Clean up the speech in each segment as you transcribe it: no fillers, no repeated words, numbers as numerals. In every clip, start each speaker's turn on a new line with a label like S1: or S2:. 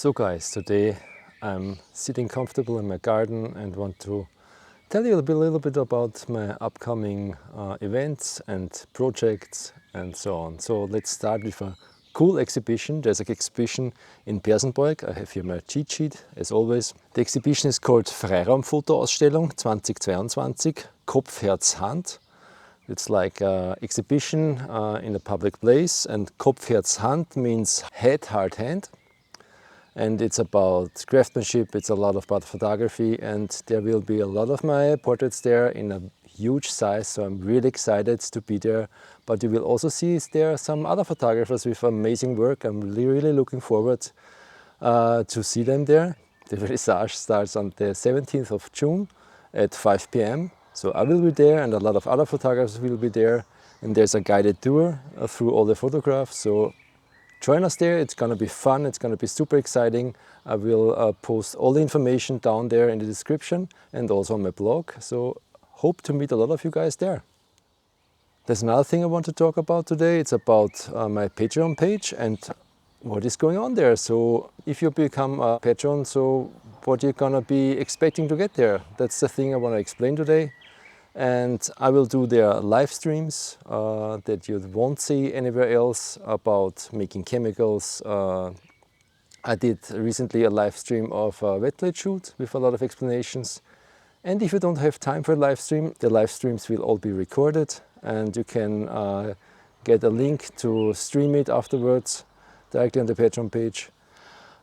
S1: So guys, today I'm sitting comfortable in my garden and want to tell you a little bit about my upcoming events and projects and so on. So let's start with a cool exhibition. There's an exhibition in Persenbeug. I have here my cheat sheet as always. The exhibition is called Freiraumfotoausstellung 2022, Kopf, Herz, Hand. It's like an exhibition in a public place, and Kopf, Herz, Hand means head, heart, hand. And it's about craftsmanship, it's a lot about photography, and there will be a lot of my portraits there in a huge size, so I'm really excited to be there. But you will also see there are some other photographers with amazing work. I'm really looking forward to see them there. The vernissage starts on the 17th of June at 5 p.m. So I will be there, and a lot of other photographers will be there. And there's a guided tour through all the photographs. So join us there, it's gonna be fun, it's gonna be super exciting. I will post all the information down there in the description and also on my blog. So hope to meet a lot of you guys there. There's another thing I want to talk about today. It's about my Patreon page and what is going on there. So if you become a patron, so what you're gonna be expecting to get there. That's the thing I wanna explain today. And I will do their live streams that you won't see anywhere else about making chemicals. I did recently a live stream of a wet plate shoot with a lot of explanations. And if you don't have time for a live stream, the live streams will all be recorded, and you can get a link to stream it afterwards directly on the Patreon page.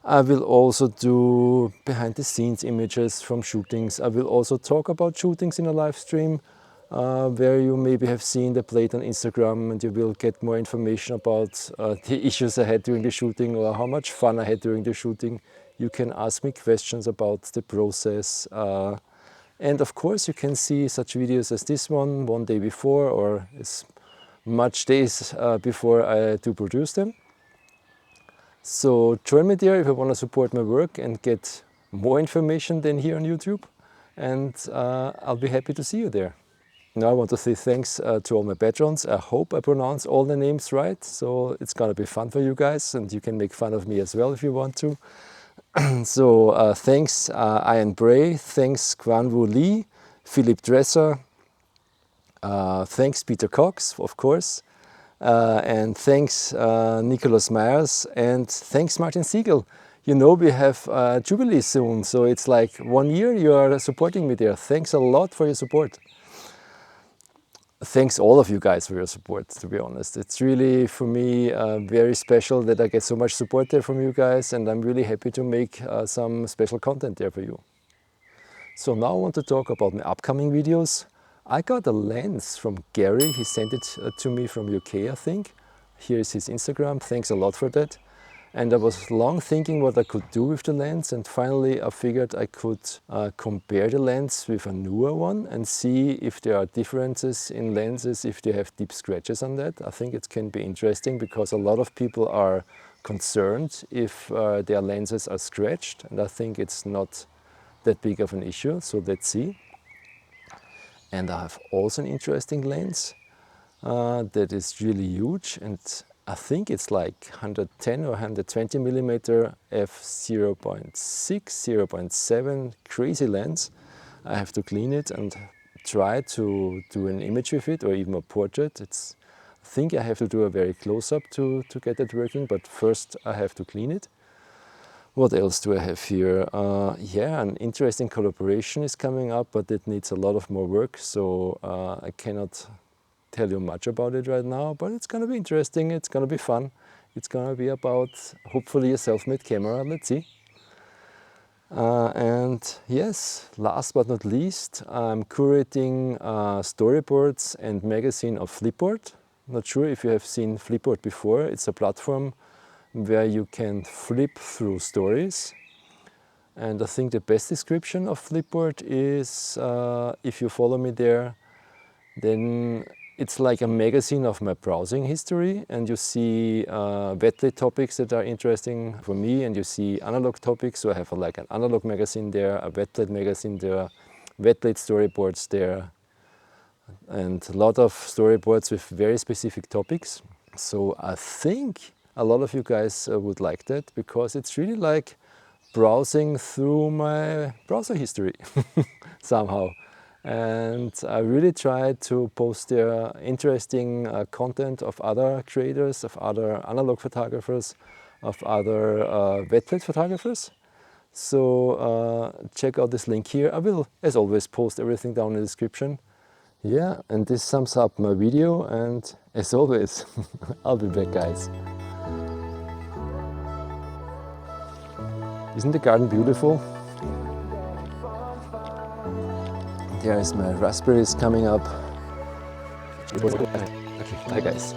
S1: I will also do behind the scenes images from shootings. I will also talk about shootings in a live stream where you maybe have seen the plate on Instagram, and you will get more information about the issues I had during the shooting or how much fun I had during the shooting. You can ask me questions about the process. And of course you can see such videos as this one day before, or as much days before I do produce them. So join me there if you want to support my work and get more information than here on YouTube, and I'll be happy to see you there. Now I want to say thanks to all my patrons. I hope I pronounce all the names right, so it's gonna be fun for you guys, and you can make fun of me as well if you want to. So thanks Ian Bray, thanks Kwanwu Lee, Philip Dresser, thanks Peter Cox, of course. And thanks Nicholas Myers, and thanks Martin Siegel. You know, we have Jubilee soon, so it's like 1 year you are supporting me there. Thanks a lot for your support. Thanks all of you guys for your support, to be honest. It's really, for me, very special that I get so much support there from you guys, and I'm really happy to make some special content there for you. So now I want to talk about my upcoming videos. I got a lens from Gary. He sent it to me from UK, I think. Here is his Instagram. Thanks a lot for that. And I was long thinking what I could do with the lens, and finally I figured I could compare the lens with a newer one and see if there are differences in lenses, if they have deep scratches on that. I think it can be interesting because a lot of people are concerned if their lenses are scratched, and I think it's not that big of an issue, so let's see. And I have also an interesting lens that is really huge, and I think it's like 110 or 120 millimeter f/0.6, 0.7, crazy lens. I have to clean it and try to do an image with it, or even a portrait. I think I have to do a very close-up to get it working, but first I have to clean it. What else do I have here? Yeah, an interesting collaboration is coming up, but it needs a lot of more work, so I cannot tell you much about it right now, but it's gonna be interesting, it's gonna be fun. It's gonna be about, hopefully, a self-made camera, let's see. And yes, last but not least, I'm curating storyboards and magazine of Flipboard. Not sure if you have seen Flipboard before. It's a platform where you can flip through stories. And I think the best description of Flipboard is, if you follow me there, then it's like a magazine of my browsing history, and you see wet plate topics that are interesting for me, and you see analog topics. So I have like an analog magazine there, a wet plate magazine there, wet plate storyboards there, and a lot of storyboards with very specific topics. So I think a lot of you guys would like that, because it's really like browsing through my browser history somehow. And I really try to post there interesting content of other creators, of other analog photographers, of other wet plate photographers. So check out this link here. I will, as always, post everything down in the description. Yeah, and this sums up my video, and as always, I'll be back, guys. Isn't the garden beautiful? There's my raspberries coming up. Okay, bye guys.